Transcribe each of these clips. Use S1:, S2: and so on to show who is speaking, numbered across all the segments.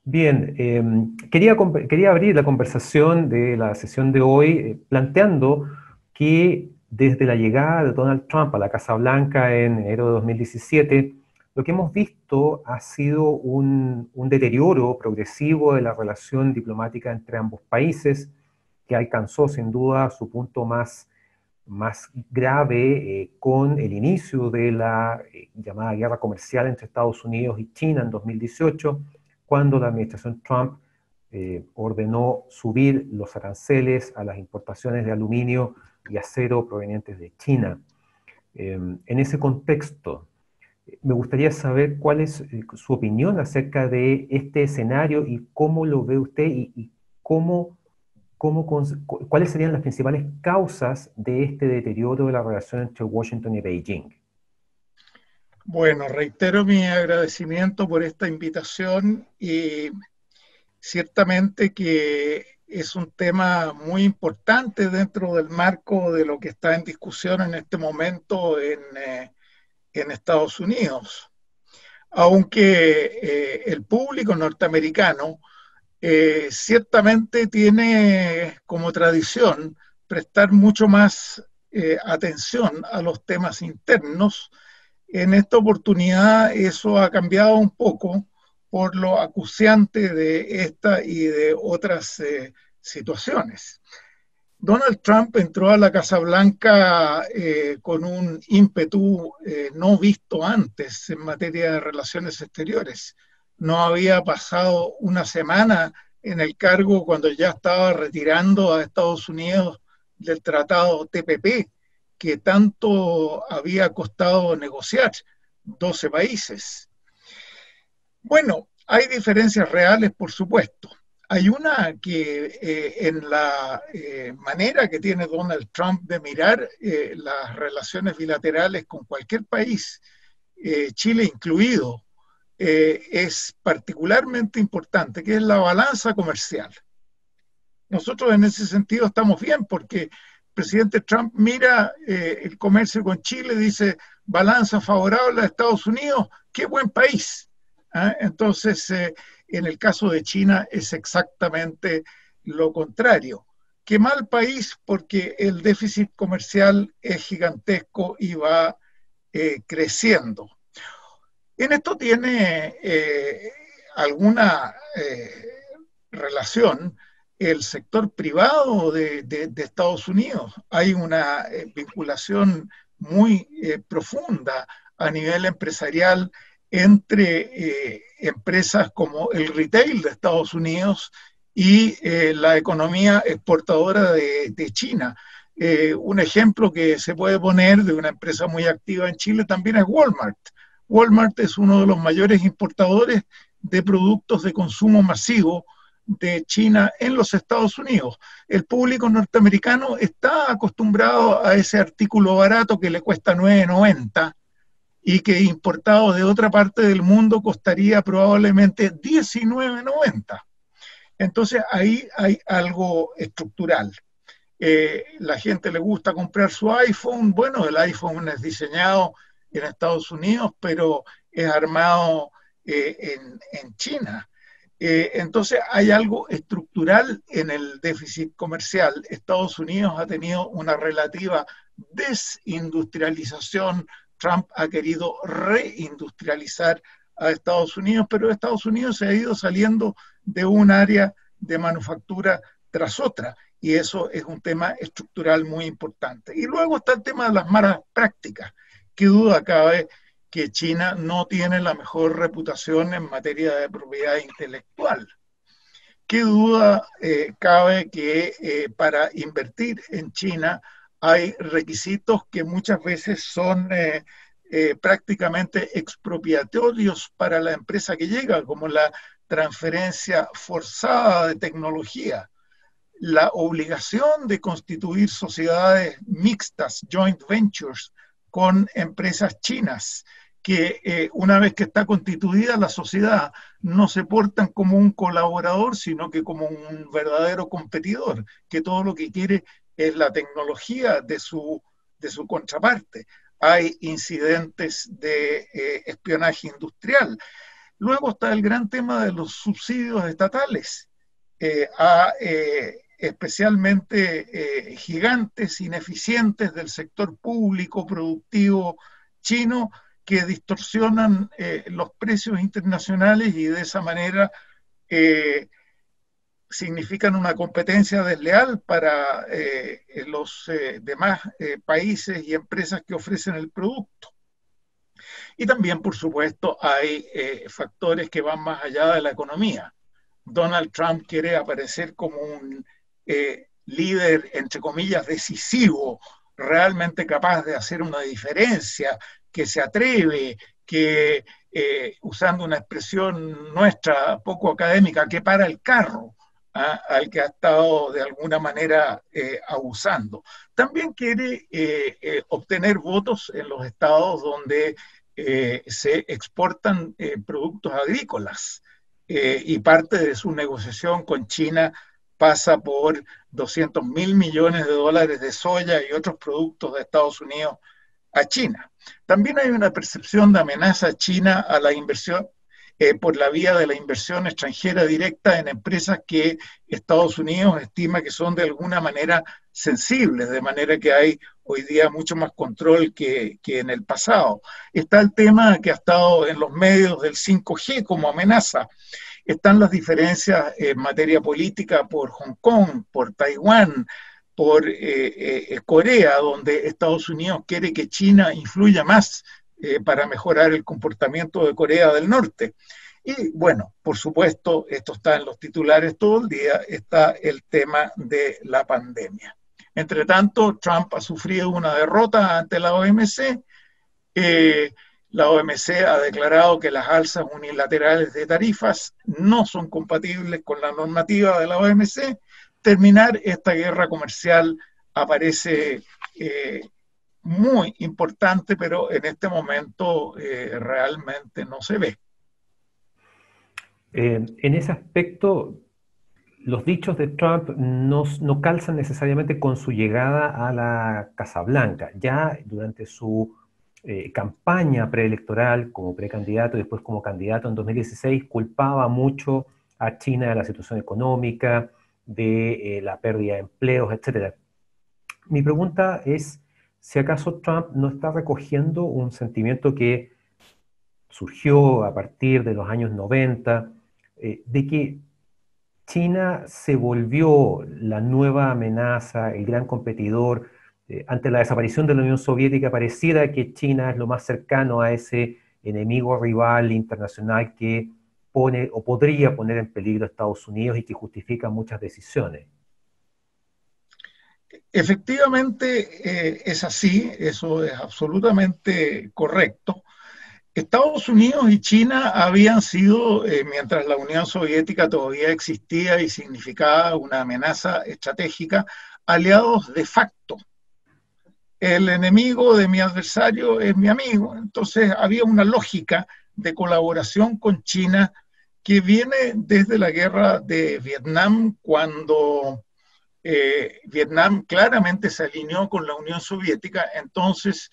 S1: Bien, quería abrir la conversación de la sesión de hoy planteando que desde la llegada de Donald Trump a la Casa Blanca en enero de 2017, lo que hemos visto ha sido un deterioro progresivo de la relación diplomática entre ambos países, que alcanzó sin duda su punto más grave con el inicio de la llamada guerra comercial entre Estados Unidos y China en 2018, cuando la administración Trump ordenó subir los aranceles a las importaciones de aluminio y acero provenientes de China. En ese contexto, me gustaría saber cuál es su opinión acerca de este escenario y cómo lo ve usted y cómo ¿cuáles serían las principales causas de este deterioro de la relación entre Washington y Beijing?
S2: Bueno, reitero mi agradecimiento por esta invitación y ciertamente que es un tema muy importante dentro del marco de lo que está en discusión en este momento en Estados Unidos. Aunque el público norteamericano ciertamente tiene como tradición prestar mucho más atención a los temas internos. En esta oportunidad eso ha cambiado un poco por lo acuciante de esta y de otras situaciones. Donald Trump entró a la Casa Blanca con un ímpetu no visto antes en materia de relaciones exteriores. No había pasado una semana en el cargo cuando ya estaba retirando a Estados Unidos del tratado TPP, que tanto había costado negociar 12 países. Bueno, hay diferencias reales, por supuesto. Hay una que en la manera que tiene Donald Trump de mirar las relaciones bilaterales con cualquier país, Chile incluido, es particularmente importante, que es la balanza comercial. Nosotros en ese sentido estamos bien porque el presidente Trump mira el comercio con Chile, dice balanza favorable a Estados Unidos, qué buen país. ¿Ah? Entonces, en el caso de China es exactamente lo contrario. Qué mal país porque el déficit comercial es gigantesco y va creciendo. En esto tiene alguna relación el sector privado de Estados Unidos. Hay una vinculación muy profunda a nivel empresarial entre empresas como el retail de Estados Unidos y la economía exportadora de China. Un ejemplo que se puede poner de una empresa muy activa en Chile también es Walmart. Walmart es uno de los mayores importadores de productos de consumo masivo de China en los Estados Unidos. El público norteamericano está acostumbrado a ese artículo barato que le cuesta 9.90 y que importado de otra parte del mundo costaría probablemente 19.90. Entonces ahí hay algo estructural. La gente le gusta comprar su iPhone. Bueno, el iPhone es diseñado en Estados Unidos, pero es armado en China. Entonces hay algo estructural en el déficit comercial. Estados Unidos ha tenido una relativa desindustrialización. Trump ha querido reindustrializar a Estados Unidos, pero Estados Unidos se ha ido saliendo de un área de manufactura tras otra, y eso es un tema estructural muy importante. Y luego está el tema de las malas prácticas. Qué duda cabe que China no tiene la mejor reputación en materia de propiedad intelectual. Qué duda cabe que para invertir en China hay requisitos que muchas veces son prácticamente expropiatorios para la empresa que llega, como la transferencia forzada de tecnología, la obligación de constituir sociedades mixtas, joint ventures, con empresas chinas, que una vez que está constituida la sociedad no se portan como un colaborador, sino que como un verdadero competidor, que todo lo que quiere es la tecnología de su contraparte. Hay incidentes de espionaje industrial. Luego está el gran tema de los subsidios estatales a especialmente gigantes ineficientes del sector público productivo chino que distorsionan los precios internacionales y de esa manera significan una competencia desleal para los demás países y empresas que ofrecen el producto. Y también, por supuesto, hay factores que van más allá de la economía. Donald Trump quiere aparecer como un líder, entre comillas, decisivo, realmente capaz de hacer una diferencia, que se atreve, que, usando una expresión nuestra poco académica, que para el carro al que ha estado de alguna manera abusando. También quiere obtener votos en los estados donde se exportan productos agrícolas y parte de su negociación con China pasa por 200.000 millones de dólares de soya y otros productos de Estados Unidos a China. También hay una percepción de amenaza china a la inversión por la vía de la inversión extranjera directa en empresas que Estados Unidos estima que son de alguna manera sensibles, de manera que hay hoy día mucho más control que en el pasado. Está el tema que ha estado en los medios del 5G como amenaza. Están las diferencias en materia política por Hong Kong, por Taiwán, por Corea, donde Estados Unidos quiere que China influya más para mejorar el comportamiento de Corea del Norte. Y bueno, por supuesto, esto está en los titulares todo el día, está el tema de la pandemia. Entre tanto, Trump ha sufrido una derrota ante la OMC. La OMC ha declarado que las alzas unilaterales de tarifas no son compatibles con la normativa de la OMC. Terminar esta guerra comercial aparece muy importante, pero en este momento realmente no se ve.
S1: En ese aspecto, los dichos de Trump no calzan necesariamente con su llegada a la Casa Blanca. Ya durante su campaña preelectoral como precandidato y después como candidato en 2016, culpaba mucho a China de la situación económica, de la pérdida de empleos, etc. Mi pregunta es si acaso Trump no está recogiendo un sentimiento que surgió a partir de los años 90, de que China se volvió la nueva amenaza, el gran competidor. Ante la desaparición de la Unión Soviética, pareciera que China es lo más cercano a ese enemigo rival internacional que pone o podría poner en peligro a Estados Unidos y que justifica muchas decisiones.
S2: Efectivamente, es así, eso es absolutamente correcto. Estados Unidos y China habían sido, mientras la Unión Soviética todavía existía y significaba una amenaza estratégica, aliados de facto. El enemigo de mi adversario es mi amigo. Entonces había una lógica de colaboración con China que viene desde la guerra de Vietnam, cuando Vietnam claramente se alineó con la Unión Soviética. Entonces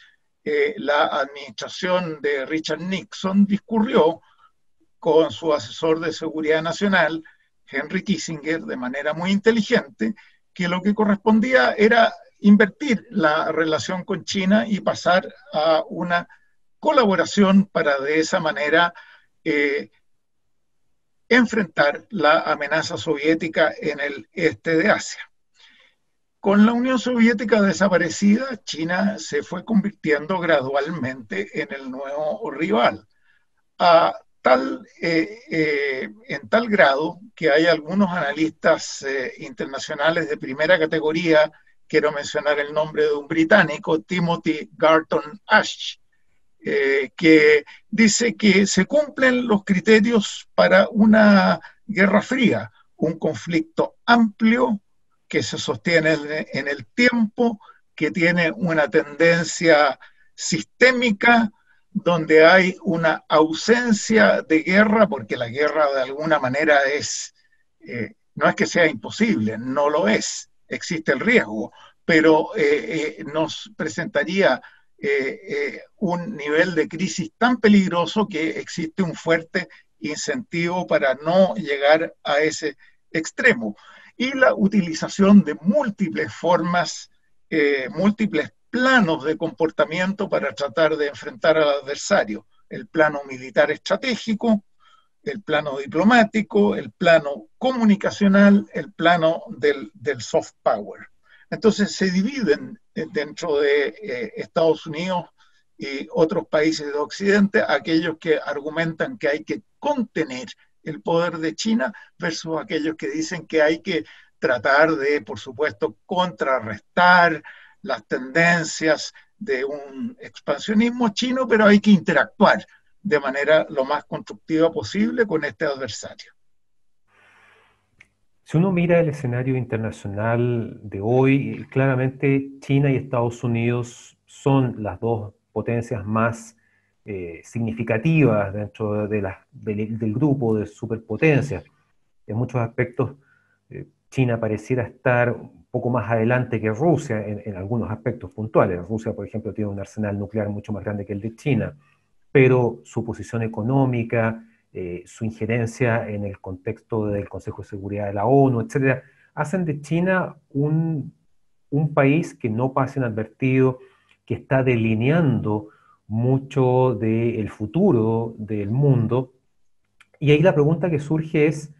S2: la administración de Richard Nixon discurrió con su asesor de seguridad nacional, Henry Kissinger, de manera muy inteligente, que lo que correspondía era invertir la relación con China y pasar a una colaboración para de esa manera enfrentar la amenaza soviética en el este de Asia. Con la Unión Soviética desaparecida, China se fue convirtiendo gradualmente en el nuevo rival, en tal grado que hay algunos analistas internacionales de primera categoría. Quiero mencionar el nombre de un británico, Timothy Garton Ash, que dice que se cumplen los criterios para una guerra fría, un conflicto amplio que se sostiene en el tiempo, que tiene una tendencia sistémica, donde hay una ausencia de guerra, porque la guerra de alguna manera no es que sea imposible, no lo es, existe el riesgo, pero nos presentaría un nivel de crisis tan peligroso que existe un fuerte incentivo para no llegar a ese extremo. Y la utilización de múltiples formas, múltiples planos de comportamiento para tratar de enfrentar al adversario. El plano militar estratégico, el plano diplomático, el plano comunicacional, el plano del soft power. Entonces se dividen dentro de Estados Unidos y otros países de Occidente aquellos que argumentan que hay que contener el poder de China versus aquellos que dicen que hay que tratar de, por supuesto, contrarrestar las tendencias de un expansionismo chino, pero hay que interactuar de manera lo más constructiva posible con este adversario.
S1: Si uno mira el escenario internacional de hoy, claramente China y Estados Unidos son las dos potencias más significativas dentro del grupo de superpotencias. En muchos aspectos, China pareciera estar un poco más adelante que Rusia en algunos aspectos puntuales. Rusia, por ejemplo, tiene un arsenal nuclear mucho más grande que el de China, pero su posición económica, su injerencia en el contexto del Consejo de Seguridad de la ONU, etcétera, hacen de China un país que no pasa inadvertido, que está delineando mucho del futuro del mundo. Y ahí la pregunta que surge es,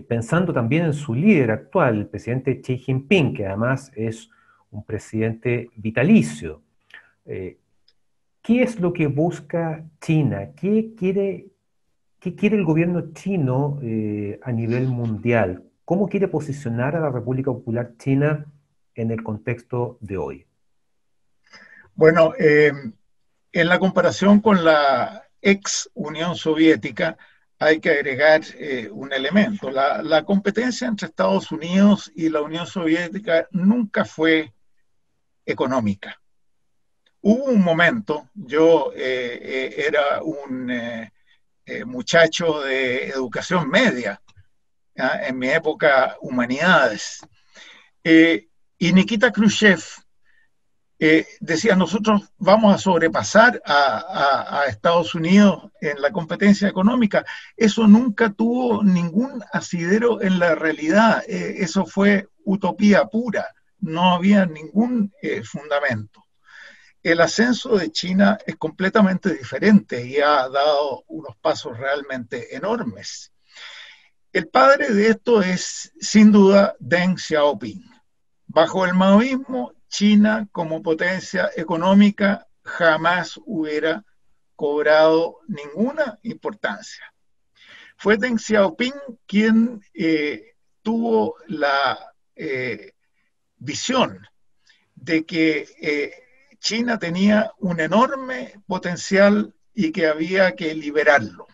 S1: pensando también en su líder actual, el presidente Xi Jinping, que además es un presidente vitalicio, eh, ¿qué es lo que busca China? Qué quiere el gobierno chino a nivel mundial? ¿Cómo quiere posicionar a la República Popular China en el contexto de hoy?
S2: Bueno, en la comparación con la ex Unión Soviética, hay que agregar un elemento. La competencia entre Estados Unidos y la Unión Soviética nunca fue económica. Hubo un momento, yo era un muchacho de educación media, ¿ya? En mi época humanidades, y Nikita Khrushchev decía, nosotros vamos a sobrepasar a Estados Unidos en la competencia económica. Eso nunca tuvo ningún asidero en la realidad, eso fue utopía pura, no había ningún fundamento. El ascenso de China es completamente diferente y ha dado unos pasos realmente enormes. El padre de esto es, sin duda, Deng Xiaoping. Bajo el maoísmo, China como potencia económica jamás hubiera cobrado ninguna importancia. Fue Deng Xiaoping quien tuvo la visión de que China tenía un enorme potencial y que había que liberarlo.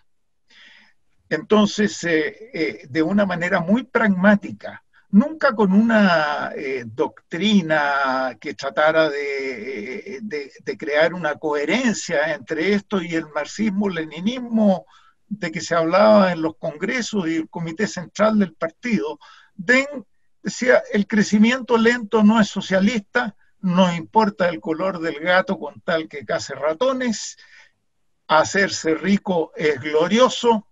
S2: Entonces, de una manera muy pragmática, nunca con una doctrina que tratara de crear una coherencia entre esto y el marxismo-leninismo de que se hablaba en los congresos y el comité central del partido. Deng decía, el crecimiento lento no es socialista, no importa el color del gato con tal que case ratones, hacerse rico es glorioso,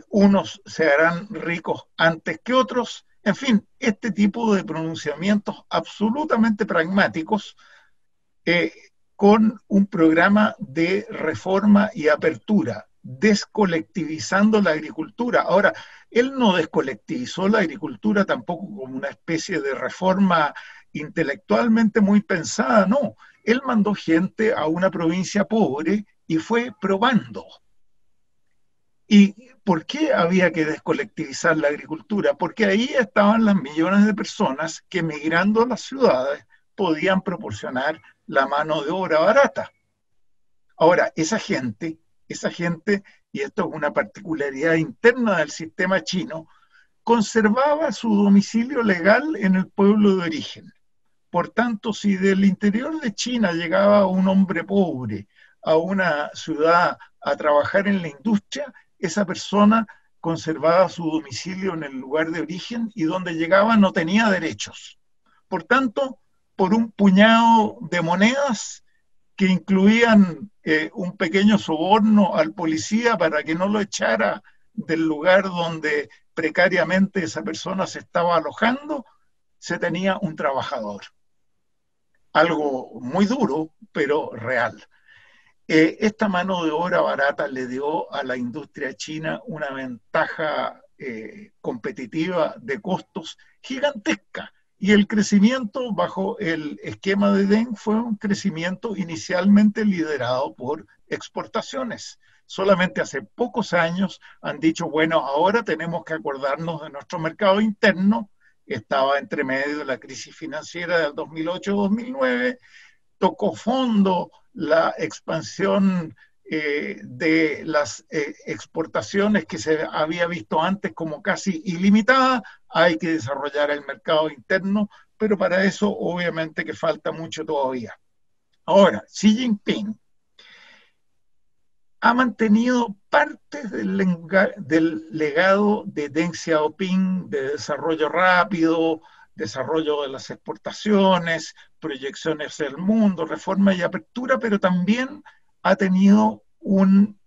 S2: unos se harán ricos antes que otros, en fin, este tipo de pronunciamientos absolutamente pragmáticos con un programa de reforma y apertura, descolectivizando la agricultura. Ahora, él no descolectivizó la agricultura tampoco como una especie de reforma intelectualmente muy pensada, no. Él mandó gente a una provincia pobre y fue probando. ¿Y por qué había que descolectivizar la agricultura? Porque ahí estaban las millones de personas que migrando a las ciudades podían proporcionar la mano de obra barata. Ahora, esa gente, y esto es una particularidad interna del sistema chino, conservaba su domicilio legal en el pueblo de origen. Por tanto, si del interior de China llegaba un hombre pobre a una ciudad a trabajar en la industria, esa persona conservaba su domicilio en el lugar de origen y donde llegaba no tenía derechos. Por tanto, por un puñado de monedas, que incluían un pequeño soborno al policía para que no lo echara del lugar donde precariamente esa persona se estaba alojando, se tenía un trabajador. Algo muy duro, pero real. Esta mano de obra barata le dio a la industria china una ventaja competitiva de costos gigantesca. Y el crecimiento bajo el esquema de Deng fue un crecimiento inicialmente liderado por exportaciones. Solamente hace pocos años han dicho, bueno, ahora tenemos que acordarnos de nuestro mercado interno. Estaba entre medio de la crisis financiera del 2008-2009, tocó fondo la expansión de las exportaciones que se había visto antes como casi ilimitada. Hay que desarrollar el mercado interno, pero para eso obviamente que falta mucho todavía. Ahora, Xi Jinping ha mantenido parte del legado de Deng Xiaoping, de desarrollo rápido, desarrollo de las exportaciones, proyecciones del mundo, reforma y apertura, pero también ha tenido un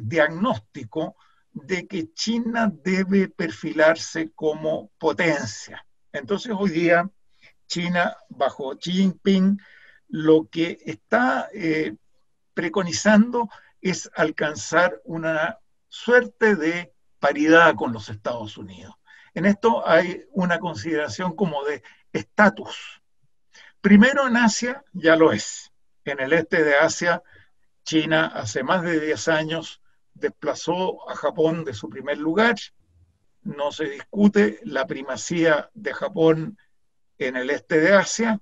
S2: diagnóstico de que China debe perfilarse como potencia. Entonces hoy día China, bajo Xi Jinping, lo que está preconizando es alcanzar una suerte de paridad con los Estados Unidos. En esto hay una consideración como de estatus. Primero en Asia ya lo es. En el este de Asia, China hace más de 10 años desplazó a Japón de su primer lugar. No se discute la primacía de Japón en el este de Asia.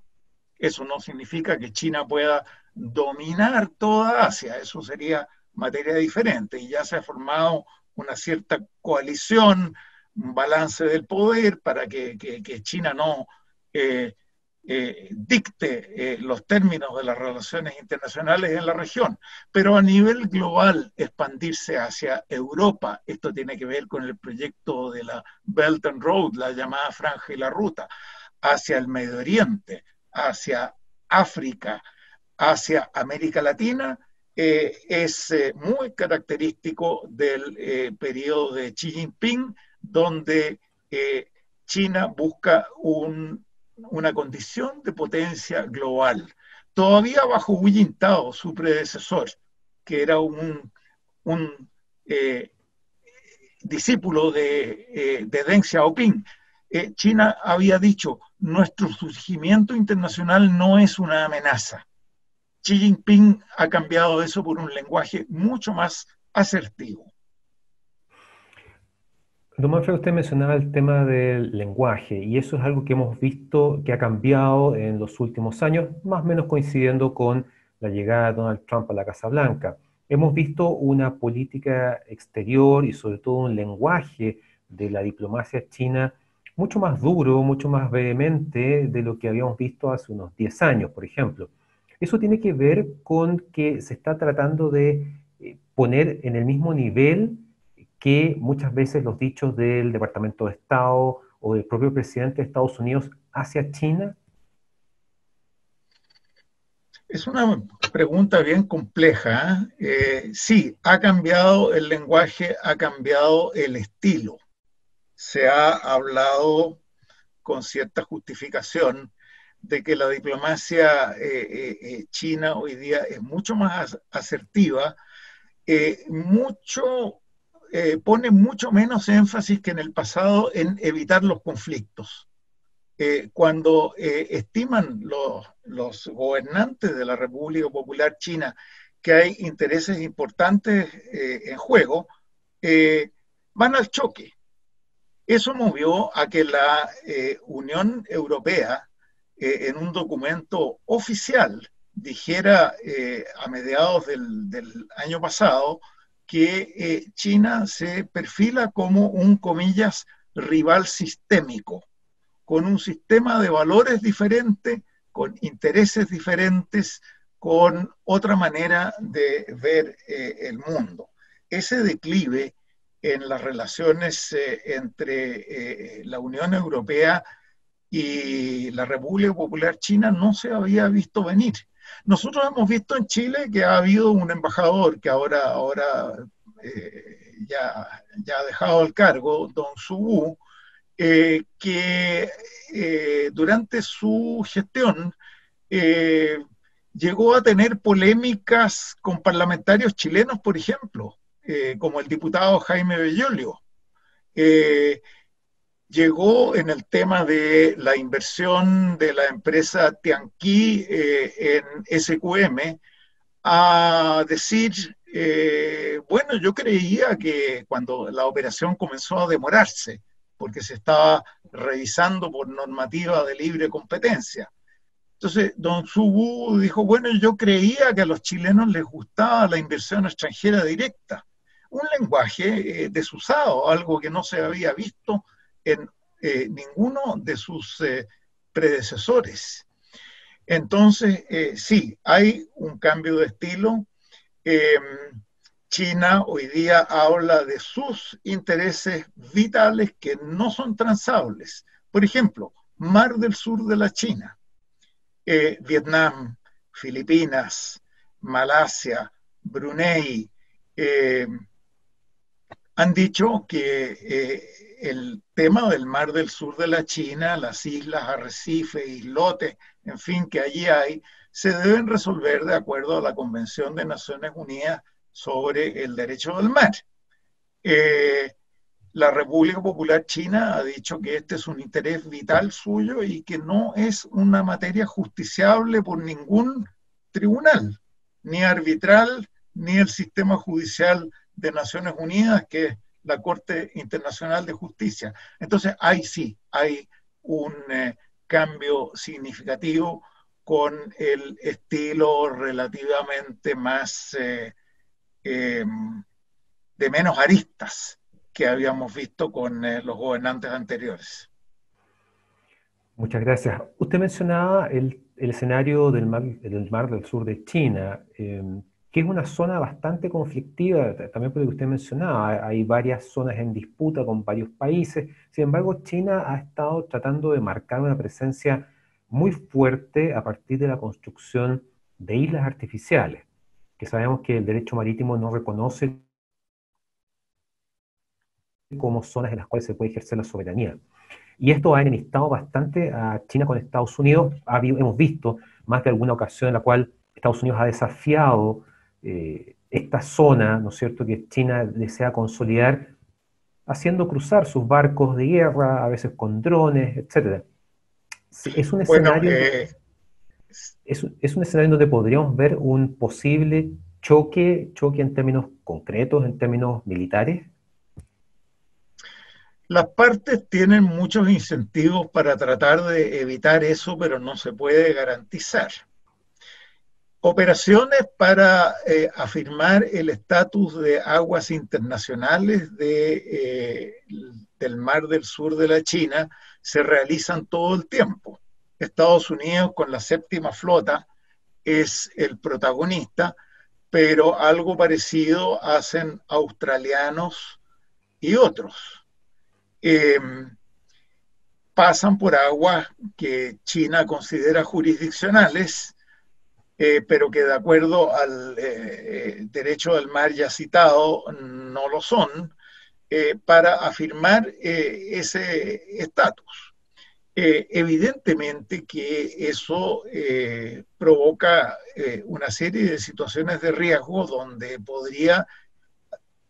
S2: Eso no significa que China pueda dominar toda Asia, eso sería materia diferente, y ya se ha formado una cierta coalición, un balance del poder para que China no dicte los términos de las relaciones internacionales en la región, pero a nivel global expandirse hacia Europa, esto tiene que ver con el proyecto de la Belt and Road, la llamada Franja y la Ruta, hacia el Medio Oriente, hacia África, hacia América Latina, es muy característico del periodo de Xi Jinping, donde China busca una condición de potencia global. Todavía bajo Hu Jintao, su predecesor, que era un discípulo de Deng Xiaoping, China había dicho, nuestro surgimiento internacional no es una amenaza. Xi Jinping ha cambiado eso por un lenguaje mucho más asertivo.
S1: Don Manfred, usted mencionaba el tema del lenguaje, y eso es algo que hemos visto que ha cambiado en los últimos años, más o menos coincidiendo con la llegada de Donald Trump a la Casa Blanca. Hemos visto una política exterior y sobre todo un lenguaje de la diplomacia china mucho más duro, mucho más vehemente de lo que habíamos visto hace unos 10 años, por ejemplo. Eso tiene que ver con que se está tratando de poner en el mismo nivel que muchas veces los dichos del Departamento de Estado o del propio presidente de Estados Unidos hacia China.
S2: Es una pregunta bien compleja. Sí, ha cambiado el lenguaje, ha cambiado el estilo. Se ha hablado con cierta justificación de que la diplomacia china hoy día es mucho más asertiva, pone mucho menos énfasis que en el pasado en evitar los conflictos. Cuando estiman los gobernantes de la República Popular China que hay intereses importantes en juego, van al choque. Eso movió a que la Unión Europea, en un documento oficial, dijera a mediados del año pasado que China se perfila como un, comillas, rival sistémico, con un sistema de valores diferente, con intereses diferentes, con otra manera de ver el mundo. Ese declive en las relaciones entre la Unión Europea y la República Popular China no se había visto venir. Nosotros hemos visto en Chile que ha habido un embajador que ahora ya ha dejado el cargo, don Subú, que durante su gestión eh, llegó a tener polémicas con parlamentarios chilenos, por ejemplo, como el diputado Jaime Bellolio. Eh, Llegó en el tema de la inversión de la empresa Tianqi en SQM a decir, bueno, yo creía que cuando la operación comenzó a demorarse, porque se estaba revisando por normativa de libre competencia. Entonces, don Subu dijo, bueno, yo creía que a los chilenos les gustaba la inversión extranjera directa. Un lenguaje desusado, algo que no se había visto en ninguno de sus predecesores. Entonces, sí, hay un cambio de estilo. Eh, China hoy día habla de sus intereses vitales que no son transables. Por ejemplo, Mar del Sur de la China, Vietnam, Filipinas, Malasia, Brunei, han dicho que el tema del Mar del Sur de la China, las islas, arrecifes, islotes, en fin, que allí hay, se deben resolver de acuerdo a la Convención de Naciones Unidas sobre el Derecho del Mar. Eh, la República Popular China ha dicho que este es un interés vital suyo y que no es una materia justiciable por ningún tribunal, ni arbitral, ni el sistema judicial de Naciones Unidas, que es la Corte Internacional de Justicia. Entonces, ahí sí, hay un cambio significativo con el estilo relativamente más de menos aristas que habíamos visto con los gobernantes anteriores.
S1: Muchas gracias. Usted mencionaba el escenario del mar del sur de China, que es una zona bastante conflictiva, también por lo que usted mencionaba. Hay varias zonas en disputa con varios países. Sin embargo, China ha estado tratando de marcar una presencia muy fuerte a partir de la construcción de islas artificiales, que sabemos que el derecho marítimo no reconoce como zonas en las cuales se puede ejercer la soberanía. Y esto ha enemistado bastante a China con Estados Unidos. Hemos visto más de alguna ocasión en la cual Estados Unidos ha desafiado esta zona, ¿no es cierto?, que China desea consolidar, haciendo cruzar sus barcos de guerra, a veces con drones, etc. Es un
S2: Bueno,
S1: escenario, es un escenario donde podríamos ver un posible choque en términos concretos, en términos militares.
S2: las partes tienen muchos incentivos para tratar de evitar eso, pero no se puede garantizar. Operaciones para afirmar el estatus de aguas internacionales del Mar del Sur de la China se realizan todo el tiempo. Estados Unidos, con la séptima flota, es el protagonista, pero algo parecido hacen australianos y otros. Eh, Pasan por aguas que China considera jurisdiccionales, pero que de acuerdo al derecho del mar ya citado no lo son, para afirmar ese estatus. Evidentemente que eso provoca una serie de situaciones de riesgo donde podría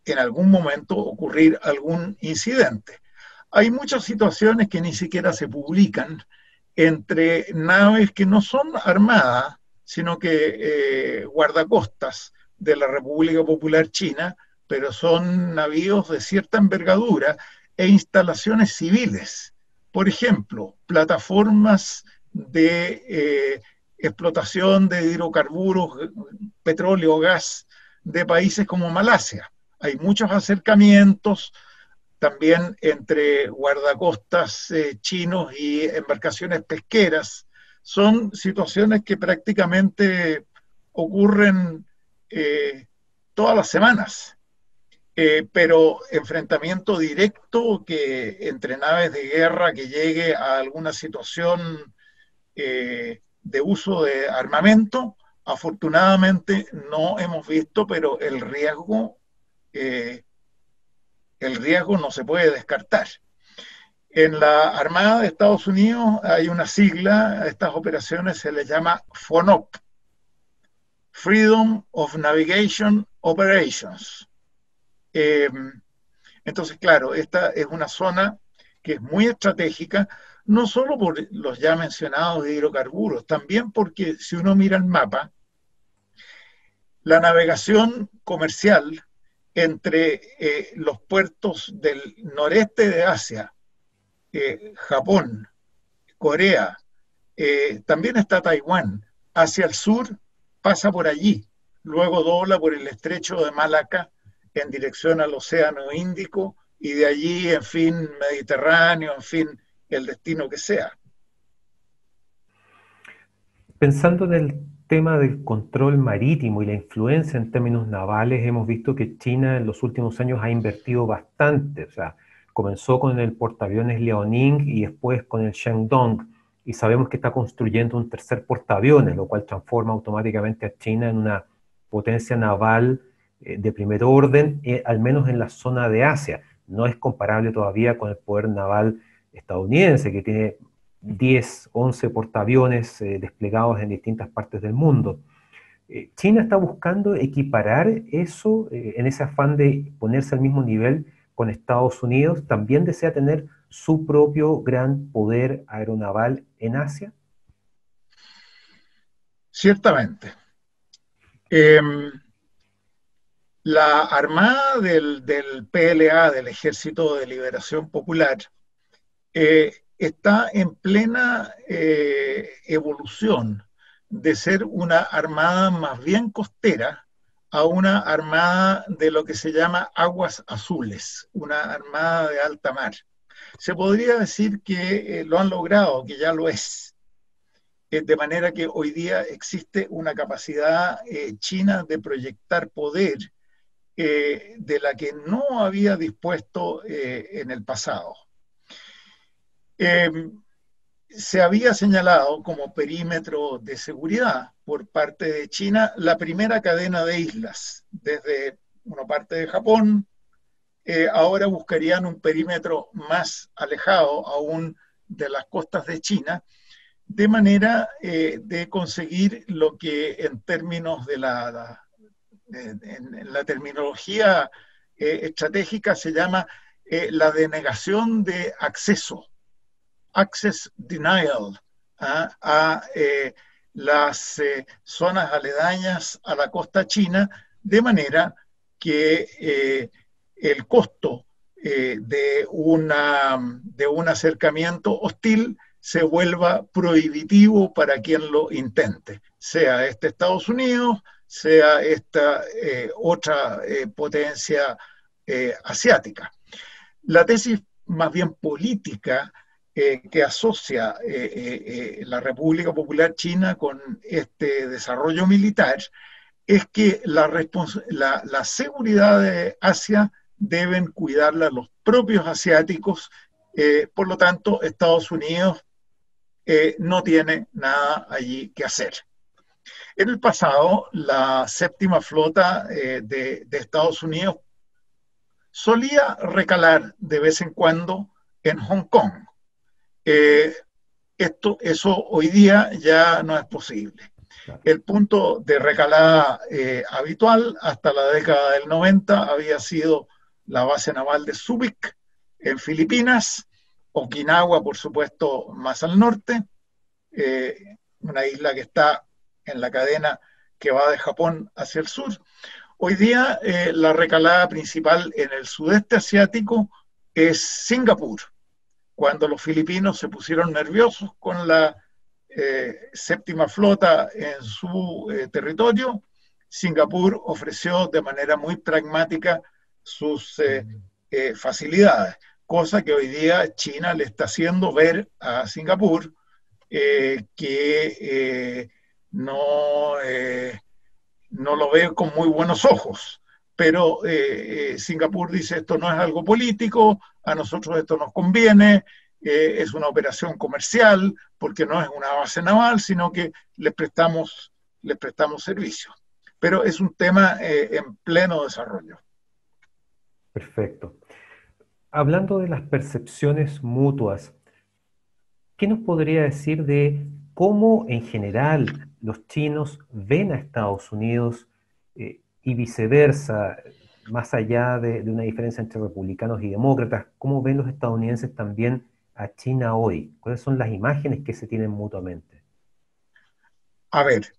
S2: en algún momento ocurrir algún incidente. Hay muchas situaciones que ni siquiera se publican entre naves que no son armadas, sino que guardacostas de la República Popular China, pero son navíos de cierta envergadura e instalaciones civiles. Por ejemplo, plataformas de explotación de hidrocarburos, petróleo, gas de países como Malasia. Hay muchos acercamientos también entre guardacostas chinos y embarcaciones pesqueras. Son situaciones que prácticamente ocurren todas las semanas, pero enfrentamiento directo que entre naves de guerra que llegue a alguna situación de uso de armamento, afortunadamente no hemos visto, pero el riesgo no se puede descartar. En la Armada de Estados Unidos hay una sigla, a estas operaciones se les llama FONOP, Freedom of Navigation Operations. Entonces, claro, esta es una zona que es muy estratégica, no solo por los ya mencionados hidrocarburos, también porque si uno mira el mapa, la navegación comercial entre los puertos del noreste de Asia, Japón, Corea, también está Taiwán, hacia el sur pasa por allí, luego dobla por el estrecho de Malaca en dirección al Océano Índico y de allí, en fin, Mediterráneo, en fin, el destino que sea.
S1: Pensando en el tema del control marítimo y la influencia en términos navales, hemos visto que China en los últimos años ha invertido bastante. O sea, comenzó con el portaaviones Liaoning y después con el Shandong. Y sabemos que está construyendo un tercer portaaviones, lo cual transforma automáticamente a China en una potencia naval de primer orden, al menos en la zona de Asia. No es comparable todavía con el poder naval estadounidense, que tiene 10, 11 portaaviones desplegados en distintas partes del mundo. China está buscando equiparar eso en ese afán de ponerse al mismo nivel con Estados Unidos. ¿También desea tener su propio gran poder aeronaval en Asia?
S2: Ciertamente. La Armada del PLA, del Ejército de Liberación Popular, está en plena evolución de ser una armada más bien costera a una armada de lo que se llama aguas azules, una armada de alta mar. Se podría decir que lo han logrado, que ya lo es. De manera que hoy día existe una capacidad china de proyectar poder de la que no había dispuesto en el pasado. Se había señalado como perímetro de seguridad por parte de China la primera cadena de islas, desde una parte de Japón, ahora buscarían un perímetro más alejado aún de las costas de China, de manera de conseguir lo que en términos de en la terminología estratégica se llama la denegación de acceso, access denial, a las zonas aledañas a la costa china, de manera que el costo de un acercamiento hostil se vuelva prohibitivo para quien lo intente, sea este Estados Unidos, sea esta otra potencia asiática. La tesis más bien política que asocia la República Popular China con este desarrollo militar es que la seguridad de Asia deben cuidarla los propios asiáticos, por lo tanto Estados Unidos no tiene nada allí que hacer. En el pasado, la séptima flota de Estados Unidos solía recalar de vez en cuando en Hong Kong. Eso hoy día ya no es posible. El punto de recalada habitual hasta la década del 90 había sido la base naval de Subic en Filipinas, Okinawa, por supuesto, más al norte, una isla que está en la cadena que va de Japón hacia el sur. Hoy día la recalada principal en el sudeste asiático es Singapur. Cuando los filipinos se pusieron nerviosos con la séptima flota en su territorio, Singapur ofreció de manera muy pragmática sus facilidades, cosa que hoy día China le está haciendo ver a Singapur que no lo ve con muy buenos ojos. Pero Singapur dice esto no es algo político, a nosotros esto nos conviene, es una operación comercial, porque no es una base naval, sino que les prestamos les prestamos servicio. Pero es un tema en pleno desarrollo.
S1: Perfecto. Hablando de las percepciones mutuas, ¿qué nos podría decir de cómo en general los chinos ven a Estados Unidos y viceversa, más allá de una diferencia entre republicanos y demócratas? ¿Cómo ven los estadounidenses también a China hoy? ¿Cuáles son las imágenes que se tienen mutuamente?
S2: A ver,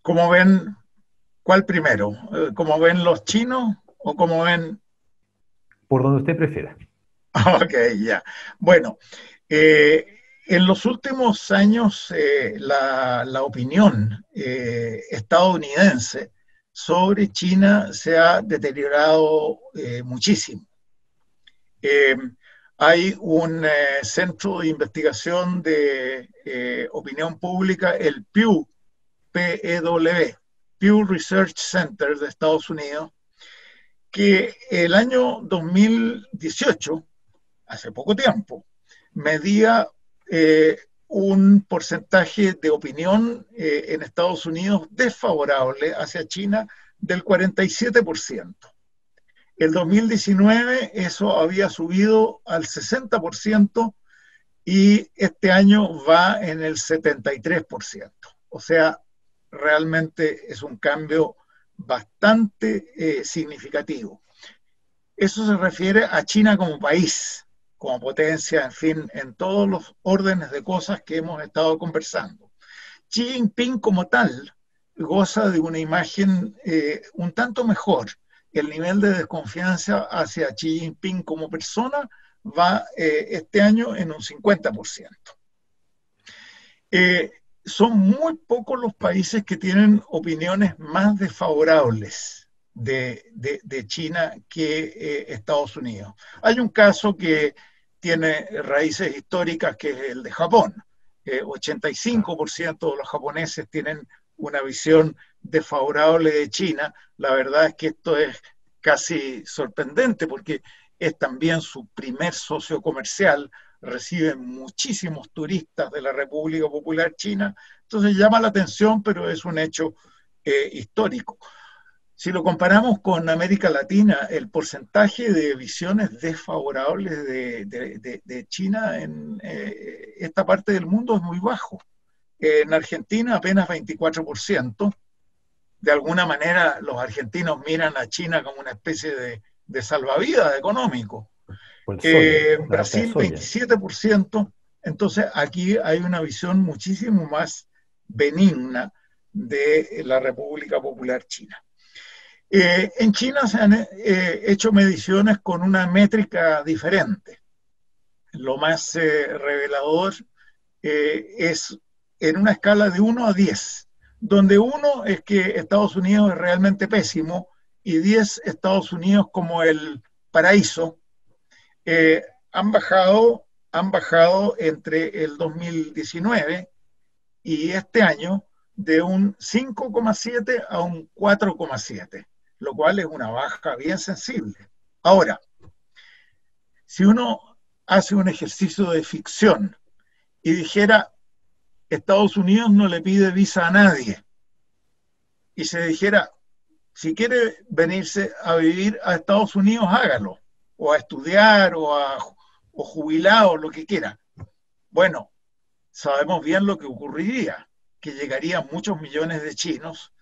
S2: ¿cómo ven? ¿Cuál primero? ¿Cómo ven los chinos o cómo ven?
S1: Por donde usted prefiera.
S2: Ok, ya. Bueno, en los últimos años la opinión estadounidense sobre China se ha deteriorado muchísimo. Eh, Hay un centro de investigación de opinión pública, el Pew, PEW, Pew Research Center de Estados Unidos, que el año 2018, hace poco tiempo, medía un porcentaje de opinión en Estados Unidos desfavorable hacia China del 47%. El 2019 eso había subido al 60% y este año va en el 73%. O sea, realmente es un cambio bastante significativo. Eso se refiere a China como país, como potencia, en fin, en todos los órdenes de cosas que hemos estado conversando. Xi Jinping como tal goza de una imagen un tanto mejor. El nivel de desconfianza hacia Xi Jinping como persona va este año en un 50%. Son muy pocos los países que tienen opiniones más desfavorables de China que Estados Unidos. Hay un caso que tiene raíces históricas que es el de Japón. 85% de los japoneses tienen una visión desfavorable de China. La verdad es que esto es casi sorprendente porque es también su primer socio comercial, reciben muchísimos turistas de la República Popular China, entonces llama la atención, pero es un hecho histórico. Si lo comparamos con América Latina, el porcentaje de visiones desfavorables de China en esta parte del mundo es muy bajo. En Argentina apenas 24%. De alguna manera los argentinos miran a China como una especie de salvavidas económico.
S1: Por el soya, la venta de
S2: Brasil
S1: soya.
S2: 27%. Entonces aquí hay una visión muchísimo más benigna de la República Popular China. En China se han hecho mediciones con una métrica diferente. Lo más revelador es en una escala de 1 a 10, donde 1 es que Estados Unidos es realmente pésimo y 10 Estados Unidos como el paraíso. eh, han bajado entre el 2019 y este año de un 5,7 a un 4,7, lo cual es una baja bien sensible. Ahora, si uno hace un ejercicio de ficción y dijera, Estados Unidos no le pide visa a nadie, y se dijera, si quiere venirse a vivir a Estados Unidos, hágalo, o a estudiar, o jubilado, lo que quiera. Bueno, sabemos bien lo que ocurriría, que llegarían muchos millones de chinos,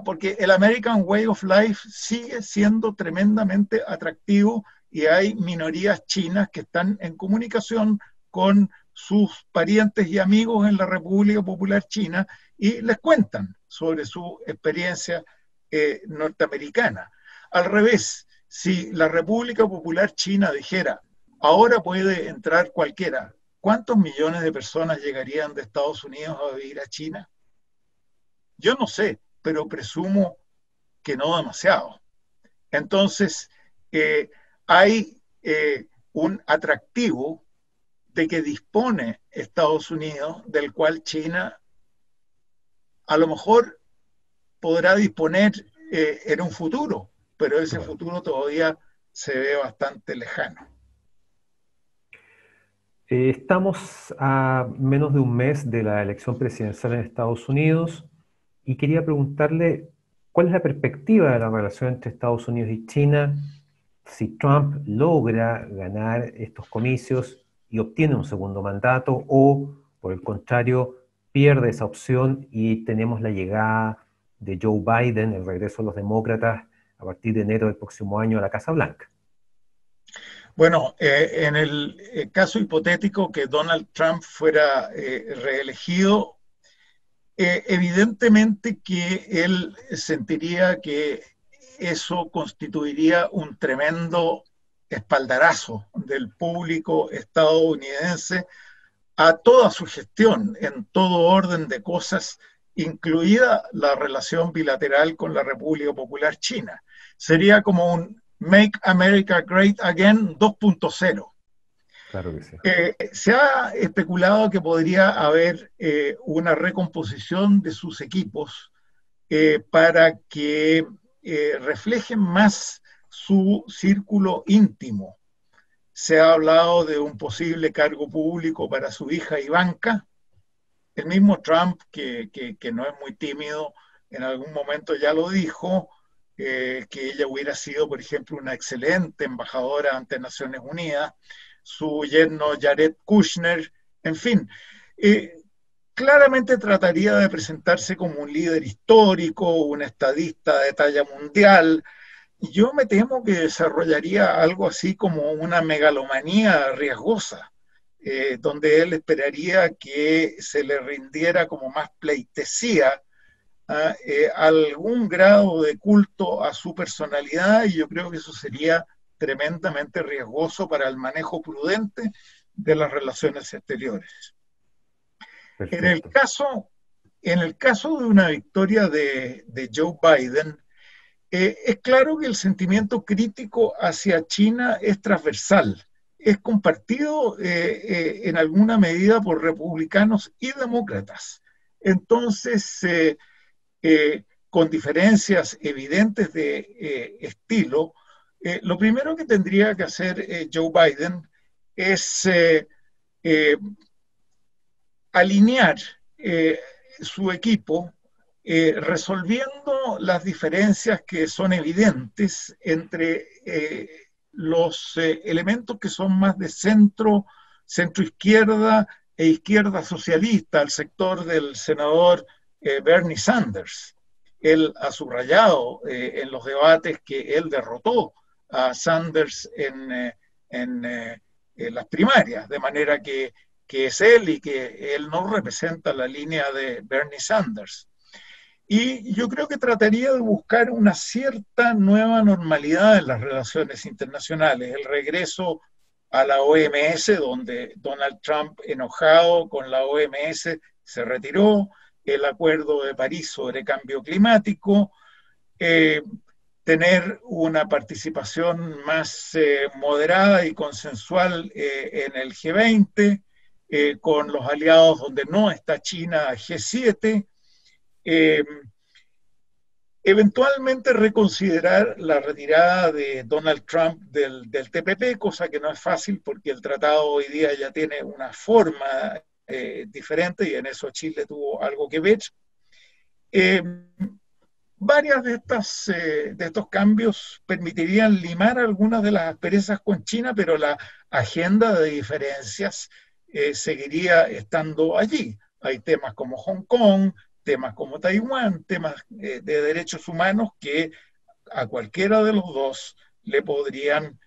S2: porque el American Way of Life sigue siendo tremendamente atractivo y hay minorías chinas que están en comunicación con sus parientes y amigos en la República Popular China y les cuentan sobre su experiencia norteamericana. Al revés, si la República Popular China dijera, ahora puede entrar cualquiera, ¿cuántos millones de personas llegarían de Estados Unidos a vivir a China? Yo no sé, pero presumo que no demasiado. Entonces, hay un atractivo de que dispone Estados Unidos, del cual China a lo mejor podrá disponer en un futuro, pero ese
S1: Claro.
S2: futuro todavía se ve bastante lejano.
S1: Estamos a menos de un mes de la elección presidencial en Estados Unidos. y quería preguntarle cuál es la perspectiva de la relación entre Estados Unidos y China si Trump logra ganar estos comicios y obtiene un segundo mandato, o por el contrario, pierde esa opción y tenemos la llegada de Joe Biden, el regreso de los demócratas a partir de enero del próximo año a la Casa Blanca.
S2: Bueno, en el caso hipotético que Donald Trump fuera reelegido, evidentemente que él sentiría que eso constituiría un tremendo espaldarazo del público estadounidense a toda su gestión, en todo orden de cosas, incluida la relación bilateral con la República Popular China. Sería como un Make America Great Again 2.0.
S1: Claro que sí.
S2: Se ha especulado que podría haber una recomposición de sus equipos para que reflejen más su círculo íntimo. Se ha hablado de un posible cargo público para su hija Ivanka. El mismo Trump, que no es muy tímido, en algún momento ya lo dijo, que ella hubiera sido, por ejemplo, una excelente embajadora ante Naciones Unidas, su yerno Jared Kushner, en fin. Claramente trataría de presentarse como un líder histórico, un estadista de talla mundial. Yo me temo que desarrollaría algo así como una megalomanía riesgosa, donde él esperaría que se le rindiera como más pleitesía, algún grado de culto a su personalidad, y yo creo que eso sería tremendamente riesgoso para el manejo prudente de las relaciones exteriores. En el
S1: Perfecto.
S2: caso, en el caso de una victoria de Joe Biden, es claro que el sentimiento crítico hacia China es transversal, es compartido en alguna medida por republicanos y demócratas. Entonces, con diferencias evidentes de estilo, lo primero que tendría que hacer Joe Biden es alinear su equipo resolviendo las diferencias que son evidentes entre los elementos que son más de centro izquierda e izquierda socialista, el sector del senador Bernie Sanders. Él ha subrayado en los debates que él derrotó a Sanders en las primarias, de manera que es él y que él no representa la línea de Bernie Sanders. Y yo creo que trataría de buscar una cierta nueva normalidad en las relaciones internacionales, el regreso a la OMS, donde Donald Trump, enojado con la OMS, se retiró, el Acuerdo de París sobre cambio climático, tener una participación más moderada y consensual en el G20, con los aliados donde no está China, G7, eventualmente reconsiderar la retirada de Donald Trump del TPP, cosa que no es fácil porque el tratado hoy día ya tiene una forma diferente y en eso Chile tuvo algo que ver. Eh, Varias de estos cambios permitirían limar algunas de las asperezas con China, pero la agenda de diferencias seguiría estando allí. Hay temas como Hong Kong, temas como Taiwán, temas de derechos humanos que a cualquiera de los dos le podrían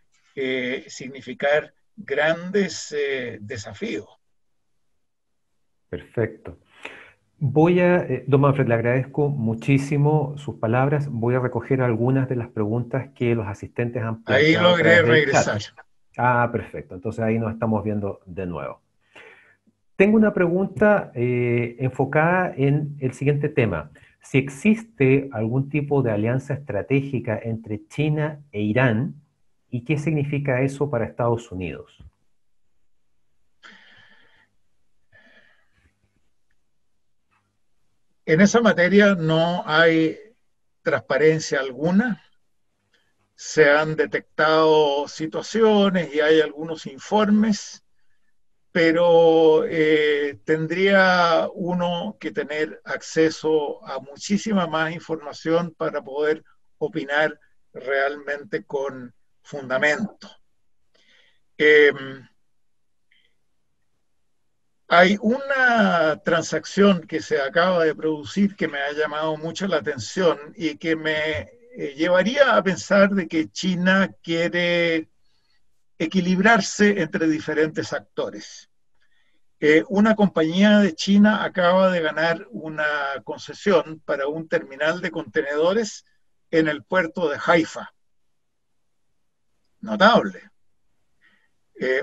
S2: significar grandes desafíos.
S1: Perfecto. Don Manfred, le agradezco muchísimo sus palabras. Voy a recoger algunas de las preguntas que los asistentes han
S2: Ahí
S1: planteado a
S2: logré
S1: través del chat.
S2: regresar.
S1: Ah, perfecto. Entonces ahí nos estamos viendo de nuevo. Tengo una pregunta enfocada en el siguiente tema. Si existe algún tipo de alianza estratégica entre China e Irán, ¿y qué significa eso para Estados Unidos?
S2: En esa materia no hay transparencia alguna. Se han detectado situaciones y hay algunos informes, pero tendría uno que tener acceso a muchísima más información para poder opinar realmente con fundamento. Eh, Hay una transacción que se acaba de producir que me ha llamado mucho la atención y que me llevaría a pensar de que China quiere equilibrarse entre diferentes actores. Una compañía de China acaba de ganar una concesión para un terminal de contenedores en el puerto de Haifa. Notable.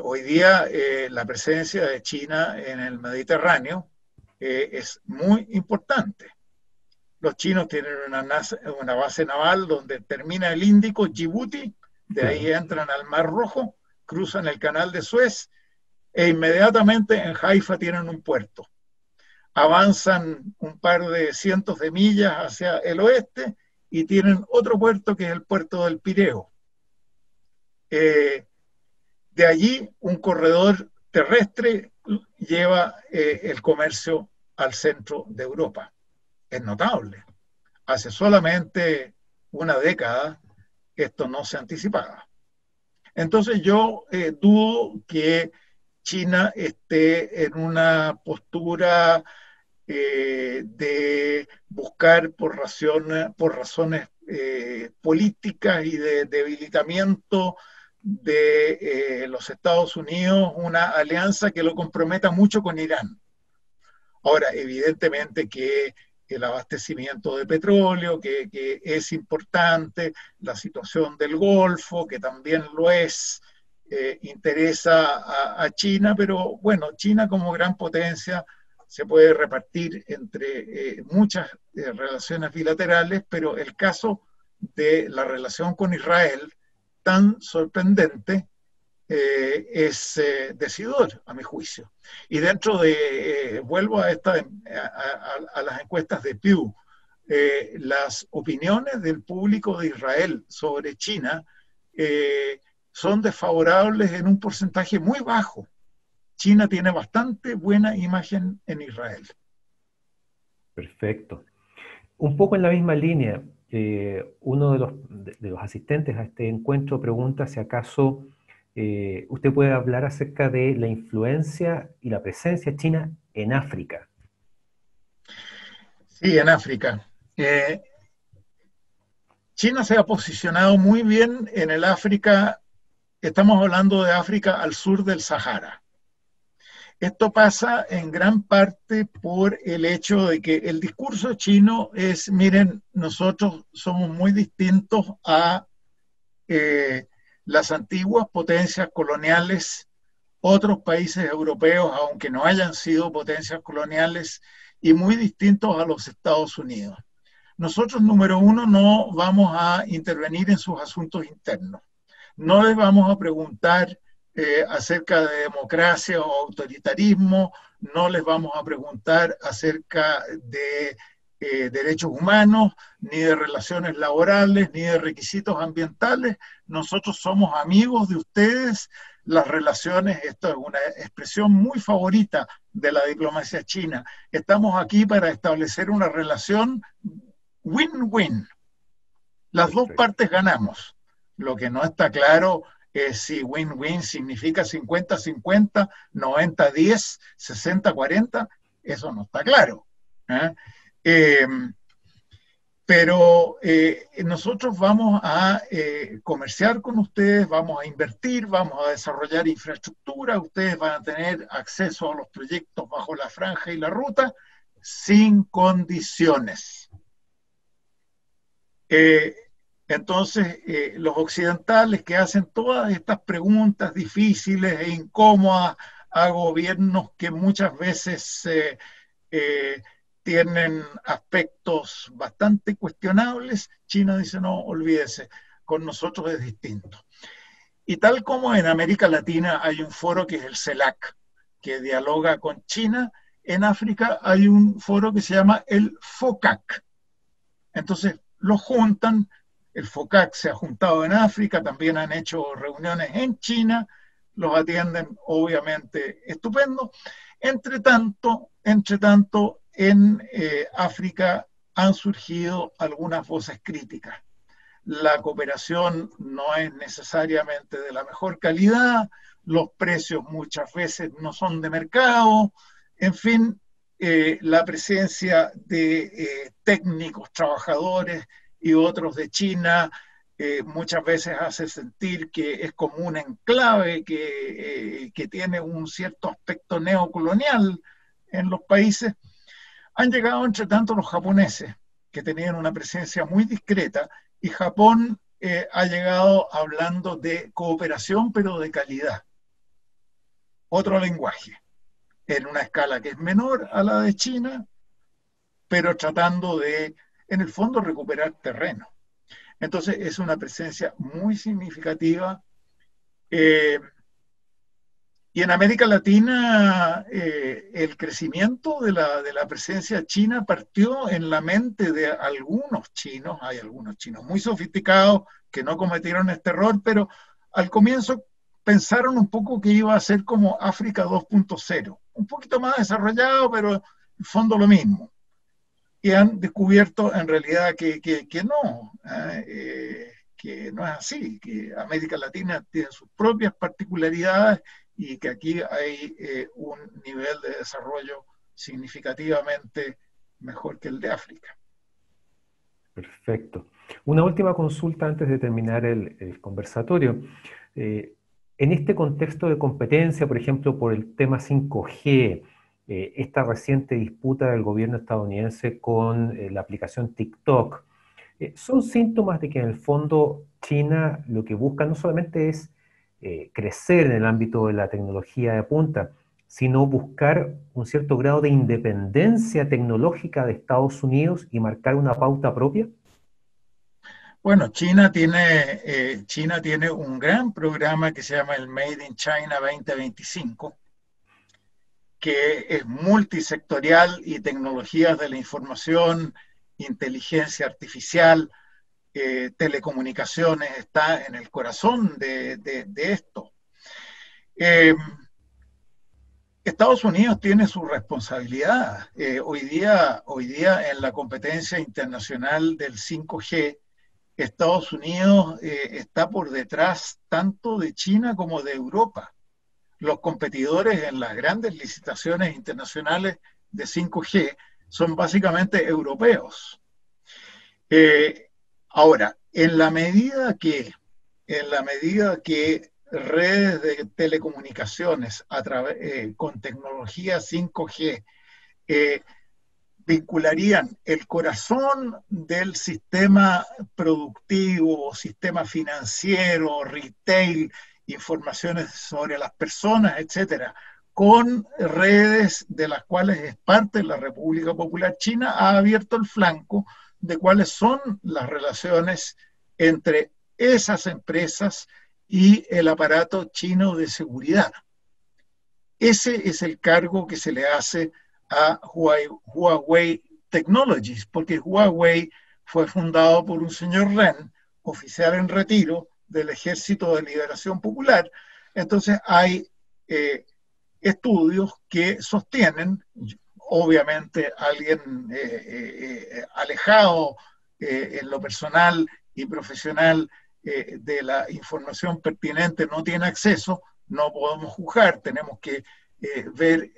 S2: Hoy día la presencia de China en el Mediterráneo es muy importante. Los chinos tienen una base naval donde termina el Índico, Djibouti, de ahí
S1: Claro.
S2: entran al Mar Rojo, cruzan el canal de Suez e inmediatamente en Haifa tienen un puerto. Avanzan un par de cientos de millas hacia el oeste y tienen otro puerto que es el puerto del Pireo. De allí un corredor terrestre lleva el comercio al centro de Europa. Es notable. Hace solamente una década esto no se anticipaba. Entonces yo dudo que China esté en una postura de buscar por razones políticas y de debilitamiento de los Estados Unidos una alianza que lo comprometa mucho con Irán. Ahora, evidentemente que el abastecimiento de petróleo, que es importante, la situación del Golfo, que también lo es, interesa a China, pero bueno, China como gran potencia se puede repartir entre muchas relaciones bilaterales, pero el caso de la relación con Israel, tan sorprendente, es decidor, a mi juicio. Y dentro de, vuelvo a las encuestas de Pew, las opiniones del público de Israel sobre China son desfavorables en un porcentaje muy bajo. China tiene bastante buena imagen en Israel.
S1: Perfecto. Un poco en la misma línea, uno de los asistentes a este encuentro pregunta si acaso usted puede hablar acerca de la influencia y la presencia china en África.
S2: Sí, en África. China se ha posicionado muy bien en el África, estamos hablando de África al sur del Sahara. Esto pasa en gran parte por el hecho de que el discurso chino es, miren, nosotros somos muy distintos a las antiguas potencias coloniales, otros países europeos, aunque no hayan sido potencias coloniales, y muy distintos a los Estados Unidos. Nosotros, número uno, no vamos a intervenir en sus asuntos internos. No les vamos a preguntar acerca de democracia o autoritarismo, no les vamos a preguntar acerca de derechos humanos, ni de relaciones laborales, ni de requisitos ambientales. Nosotros somos amigos de ustedes. Las relaciones, esto es una expresión muy favorita de la diplomacia china. Estamos aquí para establecer una relación win-win. Las dos partes ganamos. Lo que no está claro es si win-win significa 50-50, 90-10, 60-40. Eso no está claro. Pero nosotros vamos a comerciar con ustedes, vamos a invertir, vamos a desarrollar infraestructura, ustedes van a tener acceso a los proyectos bajo la franja y la ruta sin condiciones. Entonces, los occidentales que hacen todas estas preguntas difíciles e incómodas a gobiernos que muchas veces tienen aspectos bastante cuestionables, China dice, no, olvídese, con nosotros es distinto. Y tal como en América Latina hay un foro que es el CELAC, que dialoga con China, en África hay un foro que se llama el FOCAC. Entonces, los juntan, el FOCAC se ha juntado en África, también han hecho reuniones en China, los atienden obviamente estupendo. Entre tanto, en África han surgido algunas voces críticas. La cooperación no es necesariamente de la mejor calidad, los precios muchas veces no son de mercado, en fin, la presencia de técnicos, trabajadores y otros de China muchas veces hace sentir que es como un enclave que tiene un cierto aspecto neocolonial en los países. Han llegado entre tanto los japoneses, que tenían una presencia muy discreta, y Japón ha llegado hablando de cooperación, pero de calidad. Otro lenguaje, en una escala que es menor a la de China, pero tratando de, en el fondo, recuperar terreno. Entonces es una presencia muy significativa. Y en América Latina el crecimiento de la presencia china partió en la mente de algunos chinos. Hay algunos chinos muy sofisticados que no cometieron este error, pero al comienzo pensaron un poco que iba a ser como África 2.0, un poquito más desarrollado, pero en el fondo lo mismo. Y han descubierto en realidad que no es así, que América Latina tiene sus propias particularidades y que aquí hay un nivel de desarrollo significativamente mejor que el de África.
S1: Perfecto. Una última consulta antes de terminar el conversatorio. En este contexto de competencia, por ejemplo, por el tema 5G, esta reciente disputa del gobierno estadounidense con la aplicación TikTok, son síntomas de que en el fondo China lo que busca no solamente es crecer en el ámbito de la tecnología de punta, sino buscar un cierto grado de independencia tecnológica de Estados Unidos y marcar una pauta propia?
S2: Bueno, China tiene un gran programa que se llama el Made in China 2025, que es multisectorial y tecnologías de la información, inteligencia artificial, telecomunicaciones, está en el corazón de esto. Estados Unidos tiene su responsabilidad. Hoy día en la competencia internacional del 5G, Estados Unidos está por detrás tanto de China como de Europa. Los competidores en las grandes licitaciones internacionales de 5G son básicamente europeos. Ahora, en la medida que redes de telecomunicaciones con tecnología 5G vincularían el corazón del sistema productivo, sistema financiero, retail, informaciones sobre las personas, etcétera, con redes de las cuales es parte la República Popular China, ha abierto el flanco de cuáles son las relaciones entre esas empresas y el aparato chino de seguridad. Ese es el cargo que se le hace a Huawei Technologies, porque Huawei fue fundado por un señor Ren, oficial en retiro del Ejército de Liberación Popular. Entonces hay estudios que sostienen, obviamente alguien alejado en lo personal y profesional de la información pertinente no tiene acceso, no podemos juzgar, tenemos que ver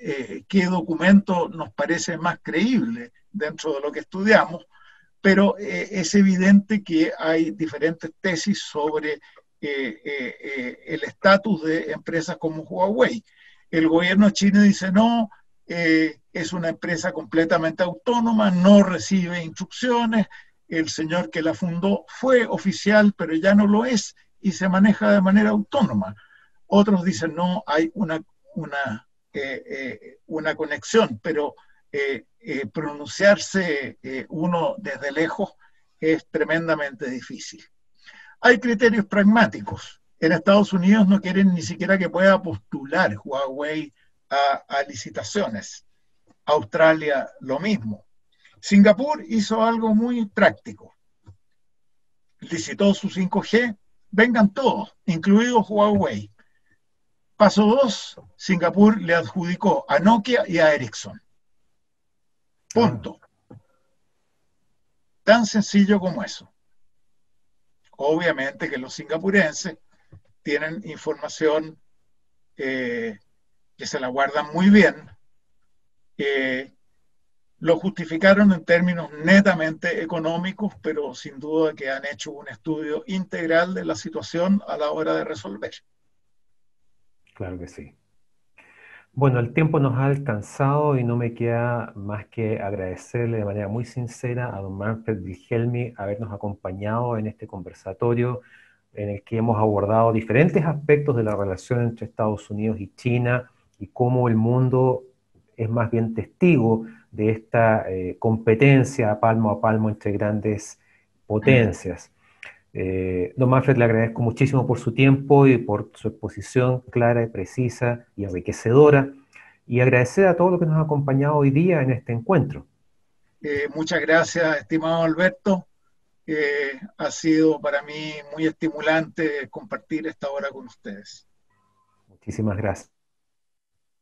S2: qué documento nos parece más creíble dentro de lo que estudiamos, pero es evidente que hay diferentes tesis sobre el estatus de empresas como Huawei. El gobierno chino dice no, es una empresa completamente autónoma, no recibe instrucciones, el señor que la fundó fue oficial, pero ya no lo es y se maneja de manera autónoma. Otros dicen no, hay una conexión, pero pronunciarse uno desde lejos es tremendamente difícil. Hay criterios pragmáticos. En Estados Unidos no quieren ni siquiera que pueda postular Huawei a licitaciones. Australia lo mismo. Singapur hizo algo muy práctico. Licitó su 5G, vengan todos, incluidos Huawei. Paso 2, Singapur le adjudicó a Nokia y a Ericsson. Punto. Tan sencillo como eso. Obviamente que los singapurenses tienen información que se la guardan muy bien. Lo justificaron en términos netamente económicos, pero sin duda que han hecho un estudio integral de la situación a la hora de resolver.
S1: Claro que sí. Bueno, el tiempo nos ha alcanzado y no me queda más que agradecerle de manera muy sincera a don Manfred Wilhelmi habernos acompañado en este conversatorio en el que hemos abordado diferentes aspectos de la relación entre Estados Unidos y China y cómo el mundo es más bien testigo de esta competencia a palmo entre grandes potencias. Don Manfred, le agradezco muchísimo por su tiempo y por su exposición clara y precisa y enriquecedora, y agradecer a todos los que nos han acompañado hoy día en este encuentro.
S2: Muchas gracias, estimado Alberto. Ha sido para mí muy estimulante compartir esta hora con ustedes.
S1: Muchísimas gracias.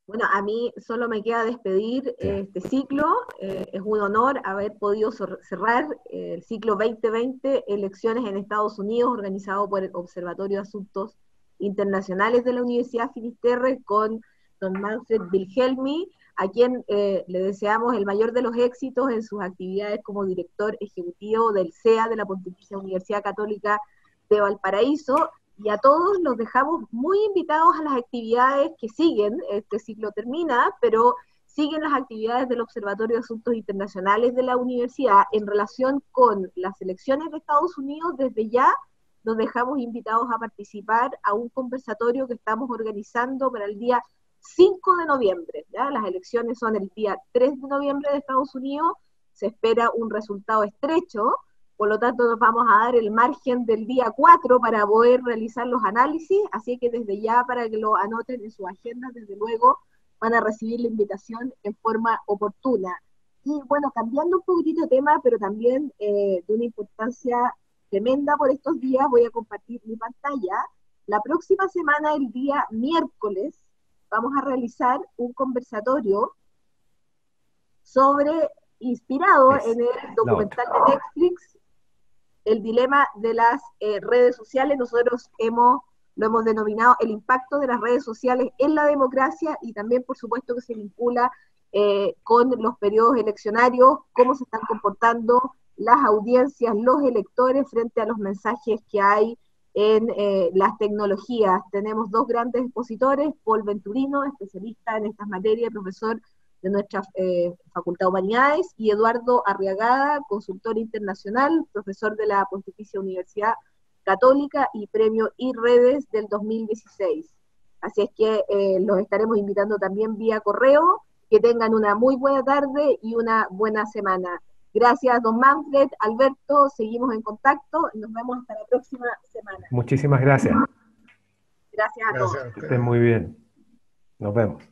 S3: Bueno, a mí solo me queda despedir este ciclo. Es un honor haber podido cerrar el ciclo 2020, elecciones en Estados Unidos, organizado por el Observatorio de Asuntos Internacionales de la Universidad Finisterre, con don Manfred Wilhelmi, a quien le deseamos el mayor de los éxitos en sus actividades como director ejecutivo del CEA de la Pontificia Universidad Católica de Valparaíso. Y a todos los dejamos muy invitados a las actividades que siguen. Este ciclo termina, pero siguen las actividades del Observatorio de Asuntos Internacionales de la Universidad en relación con las elecciones de Estados Unidos. Desde ya los dejamos invitados a participar a un conversatorio que estamos organizando para el día 5 de noviembre. ¿Ya? Las elecciones son el día 3 de noviembre de Estados Unidos. Se espera un resultado estrecho. Por lo tanto, nos vamos a dar el margen del día 4 para poder realizar los análisis, así que desde ya, para que lo anoten en su agenda, desde luego van a recibir la invitación en forma oportuna. Y bueno, cambiando un poquitito de tema, pero también de una importancia tremenda por estos días, voy a compartir mi pantalla. La próxima semana, el día miércoles, vamos a realizar un conversatorio inspirado en el documental de Netflix, El dilema de las redes sociales. Nosotros lo hemos denominado el impacto de las redes sociales en la democracia, y también por supuesto que se vincula con los periodos eleccionarios, cómo se están comportando las audiencias, los electores frente a los mensajes que hay en las tecnologías. Tenemos dos grandes expositores, Paul Venturino, especialista en estas materias, profesor de nuestra Facultad de Humanidades, y Eduardo Arriagada, consultor internacional, profesor de la Pontificia Universidad Católica y premio iRedes del 2016. Así es que los estaremos invitando también vía correo. Que tengan una muy buena tarde y una buena semana. Gracias, don Manfred, Alberto, seguimos en contacto y nos vemos hasta la próxima semana.
S1: Muchísimas gracias.
S3: Gracias a todos.
S1: Que estén muy bien. Nos vemos.